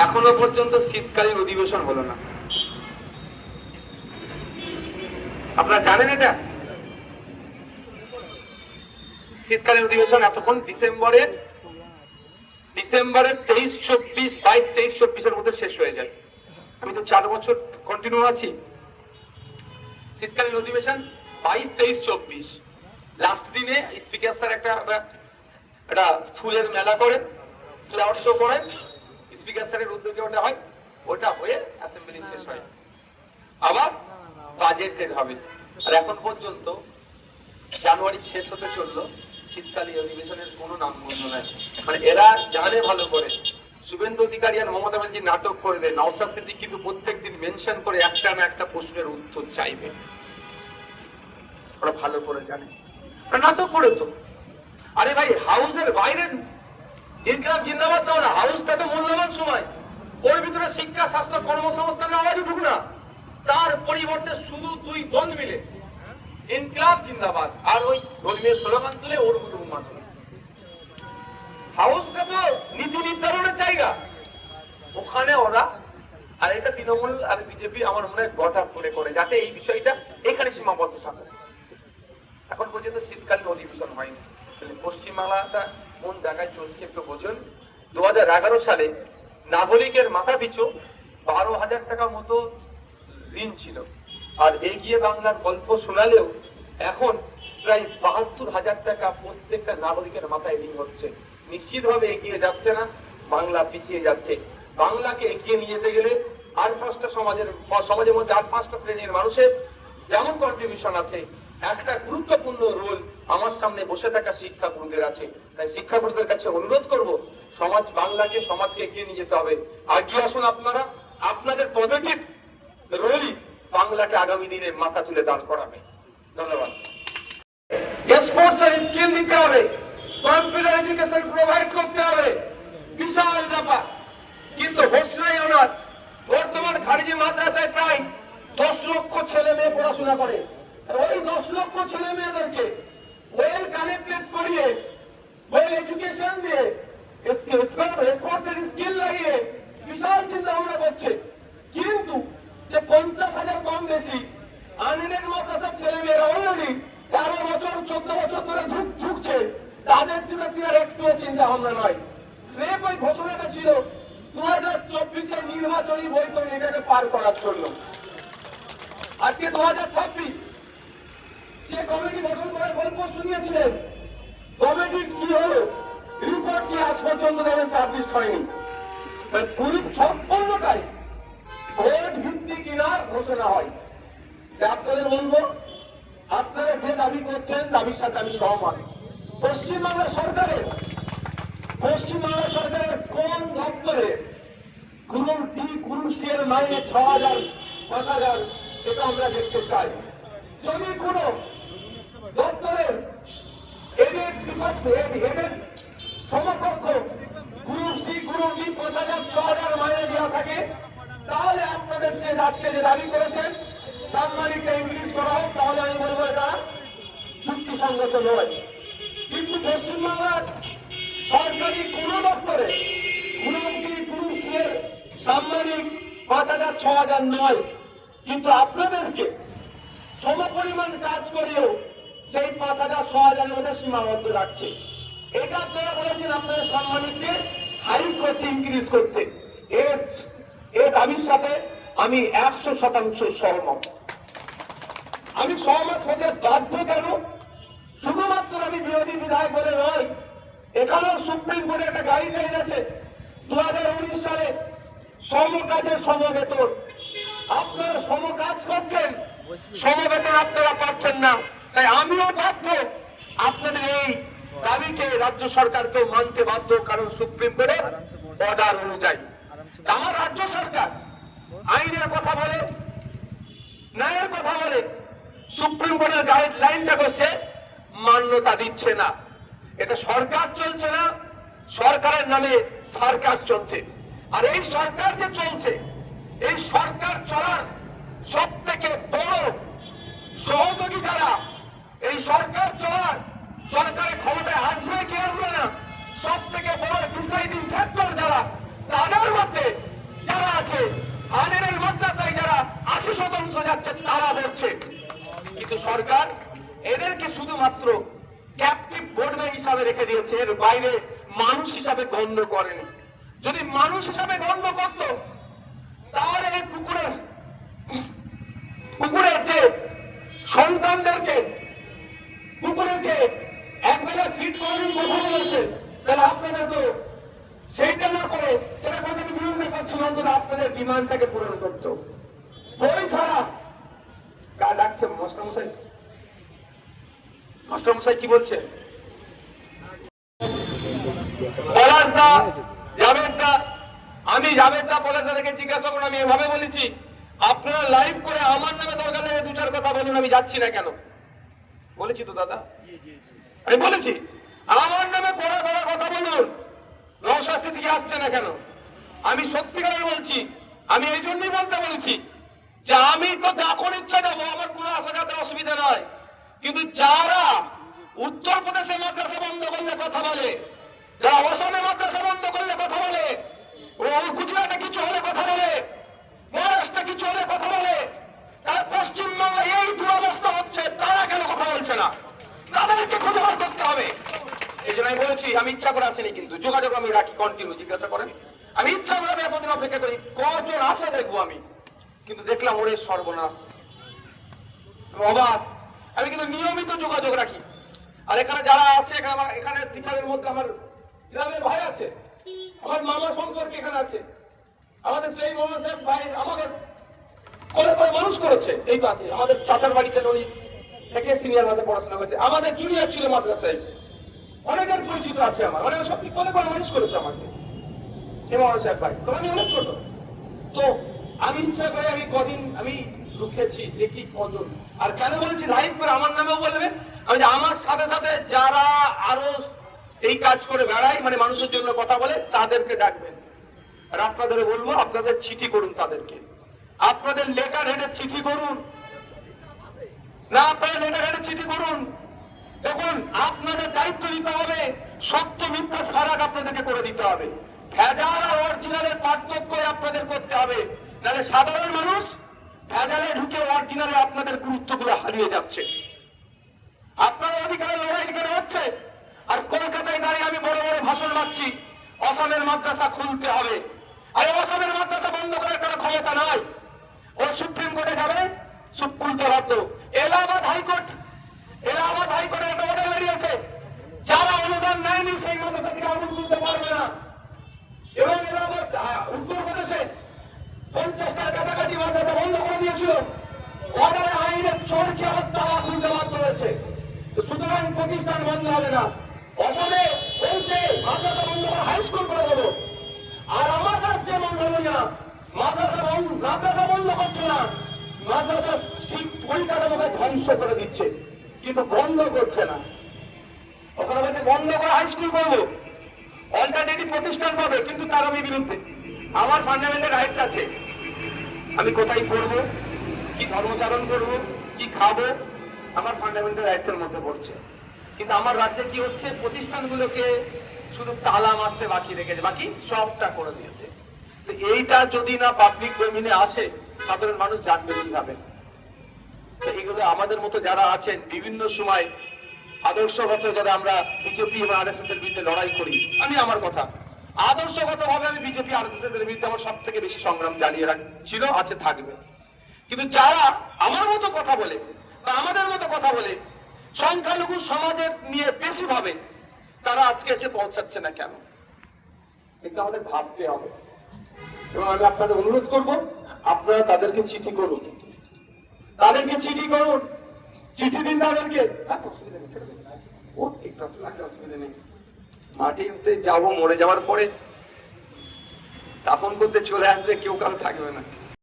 এখনো পর্যন্ত শীতকালীন অধিবেশন হলো না। আপনারা জানেন এটা? শীতকালীন অধিবেশন এতক্ষণ ডিসেম্বরের 23, 24, 22, 23, 24 মধ্যে শেষ হয়ে যায়। আমি তো 4 বছর কন্টিনিউ আছি। শীতকালীন অধিবেশন 22, 23, 24 লাস্ট দিনে স্পিকার স্যার একটা ফুলের মেলা করেন, ফ্লাওয়ার শো করেন, স্পিকার স্যারের উদ্যোগে ওটা হয়, ওটা হয়ে অ্যাসেম্বলি শেষ হয়, আবার বাজেটের হবে। আর এখন পর্যন্ত জানুয়ারি শেষ হতে চললো, শীতকালীন অধিবেশনের কোনো নামগন্ধ নাই। মানে এরা জানে ভালো করে শুভেন্দু অধিকারী আর মমতা ব্যানার্জি নাটক করবে, নওশাদ সিদ্দিকী কিন্তু প্রত্যেকদিন মেনশন করে একটা না একটা প্রশ্নের উত্তর চাইবে। ওরা ভালো করে জানে নাটক করে তো। আরে ভাই, হাউসের বাইরে ইনকলাব জিন্দাবাদ দাও না, হাউসটা তো মূল্যবান সময়, ওর ভিতরে শিক্ষা, স্বাস্থ্য, কর্মসংস্থানের আওয়াজ উঠুক না। তার পরিবর্তে শুধু 2 দল মিলে ইনকলাব জিন্দাবাদ আর ওই ধর্মীয় স্লোগান তুলে ওর মতো মাত্র। হাউসটা তো নীতি নির্ধারণের জায়গা, ওখানে ওরা, আর এটা তৃণমূল আর বিজেপি আমার মনে হয় গঠা করে যাতে এই বিষয়টা এখানে সীমাবদ্ধ থাকে। এখন পর্যন্ত শীতকালীন অধিবেশন হয়নি। পশ্চিমবাংলাটা কোন জায়গায় চলছে একটু বোঝুন। 2011 সালে নাগরিকের মাথা পিছু 12,000 টাকা মতো ঋণ ছিল, আর এগিয়ে বাংলার গল্প শোনালেও এখন প্রায় 72,000 টাকা প্রত্যেকটা নাগরিকের মাথায় ঋণ হচ্ছে। নিশ্চিতভাবে এগিয়ে যাচ্ছে না, বাংলা পিছিয়ে যাচ্ছে। বাংলাকে এগিয়ে নিয়ে যেতে গেলে আর 5টা সমাজের মধ্যে 8-5টা শ্রেণীর মানুষের যেমন কন্ট্রিবিউশন আছে, একটা গুরুত্বপূর্ণ রোল আমার সামনে বসে থাকা শিক্ষাগুরুদের আছে। তাই শিক্ষাগুরুদের কাছে অনুরোধ করব, সমাজকে এগিয়ে নিয়ে যেতে হবে। এগিয়ে আসুন আপনারা, আপনাদের পজিটিভ রোলই বাংলাকে আগামী দিনে মাথা তুলে দাঁড় করাবে। ধন্যবাদ। স্পোর্টস এর স্কিল দিতে হবে, কম্পিউটার এডুকেশন প্রোভাইড করতে হবে, বিশাল ব্যাপার। কিন্তু হোসনাই ওনার বর্তমান খারিজি মাদ্রাসায় প্রায় 10 লক্ষ ছেলে মেয়ে পড়াশোনা করে। ওই 10 লক্ষ ছেলে মেয়েদেরকে ওয়েল কানেক্টেড করিয়ে, ওয়েল এডুকেশন দিয়ে, স্পোর্টস এর স্কিল লাগিয়ে বিশাল চিন্তা ভাবনা করছে। কিন্তু যে 50,000 কম বেশি আনএডেড মাদ্রাসার ছেলে মেয়েরা অলরেডি 13 বছর 14 বছর ধরে ঢুকছে, তাদের জন্য আর একটুও চিন্তা ভাবনা নয়। স্রেফ ওই ঘোষণাটা ছিল 2024-এর নির্বাচনী বই করে এটাকে পার করার জন্য। আজকে 2026, যে কমিটি গঠন করার গল্প শুনিয়েছিলেন, কমিটির কি হলো, রিপোর্ট কি আজ পর্যন্ত যেমন পাবলিশ হয়নি। সম্পূর্ণটাই ভোট ভিত্তিক কিনার ঘোষণা হয়। আপনাদের বলবো, আপনারা যে দাবি করছেন দাবির সাথে আমি সহমত। পশ্চিমবাংলা সরকারের কোন দপ্তরে গুরু সি এর মাইনে 6,000, 5,000, এটা আমরা দেখতে চাই। যদি কোন দপ্তরের এডেড সমকক্ষ গুরু সি, গুরু ডি 5,000, 6,000 মাইনে দেওয়া থাকে, তাহলে আপনাদের যে আজকে যে দাবি করেছেন সাংবাদিকটা ইংলিশ করা হোক, তাহলে আমি বলবো এটা যুক্তিসঙ্গত নয়। কিন্তু পশ্চিমবাংলার সরকারি কোন দপ্তরে সাংবাদিক 5,000, 6,000 নয়, কিন্তু আপনাদেরকে সমপরিমাণ কাজ করেও সেই 5,000, 6,000 মধ্যে সীমাবদ্ধ রাখছে। এটা আপনারা বলেছেন আপনাদের সাংবাদিককে হাইক করতে, ইনক্রিজ করতে। এর দাবির সাথে আমি 100% সহমত। আমি সহমত হতে বাধ্য কেন? শুধুমাত্র আমি বিরোধী বিধায়ক বলে নয়, এখানেও সুপ্রিম কোর্টে একটা গাইডলাইন আছে 2019 সালে, সমকাজের সমবেতন। আপনারা সমকাজ করছেন, সমবেতন আপনারা পাচ্ছেন না। তাই আমিও বাধ্য আপনাদের এই দাবিকে রাজ্য সরকারকেও মানতে বাধ্য, কারণ সুপ্রিম কোর্টের অর্ডার অনুযায়ী। আমার রাজ্য সরকার আইনের কথা বলে, ন্যায়ের কথা বলে, সুপ্রিম কোর্টের গাইডলাইনটা করছে, মান্যতা দিচ্ছে না। এটা সরকার চলছে না, সরকারের নামে সার্কাস চলছে। আর এই সরকার যে চলছে, এই সরকার চলার সব থেকে বড় সহযোগী যারা, এই সরকার চলার, সরকারের ক্ষমতায় আসবে কি আসবে না, সব থেকে বড় ডিসাইডিং ফ্যাক্টর যারা, তাদের যাচ্ছে, তারা বলছে, কিন্তু সরকার এদেরকে শুধুমাত্র ক্যাপটিভ বোর্ডম্যান হিসাবে রেখে দিয়েছে, এর বাইরে মানুষ হিসাবে গণ্য করেনি। যদি মানুষ হিসাবে গণ্য করত তাহলে এই কুকুরের যে সন্তানদেরকে কুকুরকে একবেলা ফিট করানোর কথা বলেছে, তাহলে আপনাদের তো সেইটা না করে সেটা কথা বিরোধিতা করছিল, অন্তত আপনাদের ডিমান্ডটাকে পূরণ করতো। বই ছাড়া কার ডাকছে মাস্টারমশাই? মাস্টারমশাই কি বলছে? পলাশদা, জাভেদদা, আমি জাভেদদা পলাশদাকে জিজ্ঞাসা করে আমি এভাবে বলেছি, আপনারা লাইভ করে আমার নামে দরকার লাগে দু চার কথা বলুন, আমি যাচ্ছি না কেন? বলেছি তো দাদা, আমি বলেছি আমার নামে কড়া কড়া কথা বলুন, নওশাদ দিকে আসছে না কেন? আমি সত্যিকারের বলছি, আমি এই জন্যই বলতে বলেছি যে আমি তো যখন ইচ্ছা যাবো, আমার কোনো আসা যাতে অসুবিধা নয়, কিন্তু যারা উত্তরপ্রদেশে মাদ্রাসা বন্ধ করলে কথা বলে, যারা অসমে মাদ্রাসা বন্ধ করলে কথা বলে, ও গুজরাটে কিছু হলে কথা বলে, মহারাষ্ট্রে কিছু হলে কথা বলে, তারা পশ্চিমবঙ্গে এই দুরবস্থা হচ্ছে, তারা কেন কথা বলছে না? তাদেরকে খুঁজে বার করতে হবে। এই জন্য আমি বলেছি আমি ইচ্ছা করে আসিনি, কিন্তু যোগাযোগ আমি রাখি কন্টিনিউ, জিজ্ঞাসা করেন। আমি ইচ্ছা করে আমি এতদিন অপেক্ষা করি কজন আসে দেখবো আমি, কিন্তু দেখলাম ওরে সর্বনাশ, অবাক। আমি কিন্তু নিয়মিত যোগাযোগ রাখি। আর এখানে যারা আছে, এখানে আমার এখানে টিচারের মধ্যে আমার গ্রামের ভাই আছে, আমার মামা সম্পর্কে এখানে আছে, আমাদের সেই মামা সাহেব ভাই আমাকে কোলে করে মানুষ করেছে, এই তো আছে আমাদের চাচার বাড়িতে উনি থেকে সিনিয়র মাঝে পড়াশোনা করেছে, আমাদের জুনিয়র ছিল মাদ্রাসায়, অনেকের পরিচিত আছে আমার, অনেক সব কোলে করে মানুষ করেছে আমাকে এই মামা সাহেব ভাই। তো আমি অনেক ছোট, তো আমি ইচ্ছা করে আমি কদিন আমি লুকিয়েছি দেখি কজন। আর কেন বলছি লাইভ করে আমার নামেও বলবেন, আমি যে আমার সাথে সাথে যারা আরো এই কাজ করে বেড়ায়, মানে মানুষের জন্য কথা বলে, তাদেরকে ডাকবেন। আর আপনাদের বলবো, আপনাদের চিঠি করুন তাদেরকে, আপনাদের লেটার হেডে চিঠি করুন, না আপনারা লেটার হেডে চিঠি করুন। দেখুন আপনাদের দায়িত্ব নিতে হবে, সত্য মিথ্যার ফারাক আপনাদেরকে করে দিতে হবে, ভেজাল আর অরিজিনালের পার্থক্য আপনাদের করতে হবে, নাহলে সাধারণ মানুষ ভেজালে ঢুকে অরিজিনালে আপনাদের গুরুত্বগুলো হারিয়ে যাচ্ছে। আপনার অধিকারের লড়াই এখানে হচ্ছে, আর কলকাতায় দাঁড়িয়ে আমি বড় বড় ভাষণ মারছি অসমের মাদ্রাসা খুলতে হবে। আর অসমের মাদ্রাসা বন্ধ করার কোনো ক্ষমতা নাই, ও সুপ্রিম কোর্টে যাবে, খুলতে বাধ্য। এলাহাবাদ হাইকোর্টের একটা অর্ডার বেরিয়েছে, যারা অনুদান নেয়নি সেই মাদ্রাসা থেকে আগুন তুলতে পারবে না। এবং এলাহাবাদ উত্তরপ্রদেশে 50টার কাছাকাছি মাদ্রাসা বন্ধ করে দিয়েছিল, অর্ডারে আইনের চোরকে আবার তালা খুলতে বাধ্য হয়েছে। সুতরাং প্রতিষ্ঠান বন্ধ হবে না। অসমে বলছে মাদ্রাসা বন্ধ করে হাই স্কুল করে দেবো, আর আমার রাজ্যে মঙ্গলিয়া মাদ্রাসা বন্ধ করছে না, মাদ্রাসা পরিকাঠামোকে ধ্বংস করে দিচ্ছে, কিন্তু বন্ধ করছে না। ওখানে বলছে বন্ধ করে হাই স্কুল করবো, অল্টারনেটিভ প্রতিষ্ঠান পাবে, কিন্তু তার আমি বিরুদ্ধে। আমার ফান্ডামেন্টাল রাইটস আছে, আমি কোথায় পড়বো, কি ধর্মচারণ করবো, কি খাবো, আমার ফান্ডামেন্টাল রাইটস এর মধ্যে পড়ছে। কিন্তু আমার রাজ্যে কি হচ্ছে, প্রতিষ্ঠানগুলোকে শুধু তালা মারতে বাকি রেখেছে, বাকি সবটা করে দিয়েছে। তো এইটা যদি না পাবলিক ডোমিনে আসে, সাধারণ মানুষ জানবে কিভাবে? এইগুলো আমাদের মতো যারা আছেন বিভিন্ন সময় আদর্শগত, যারা আমরা বিজেপি এবং আরএসএস এর বিরুদ্ধে লড়াই করি, আমি আমার কথা আদর্শগত ভাবে আমি বিজেপি আরএসএস এর বিরুদ্ধে আমার সব থেকে বেশি সংগ্রাম জানিয়ে ছিল, আছে, থাকবে। কিন্তু যারা আমার মতো কথা বলে বা আমাদের মতো কথা বলে সংখ্যালঘু সমাজের নিয়ে বেশি ভাবে, তারা আজকে এসে পৌঁছাচ্ছে না কেন? কিন্তু আমাদের ভাবতে হবে। এবং আমি আপনাদের অনুরোধ করব, আপনারা তাদেরকে চিঠি করুন, চিঠি দিন তাদেরকে। অসুবিধা নেই, মাটিতে যাবো, মরে যাওয়ার পরে দাফন করতে চলে আসবে, কেউ কারো থাকবে না।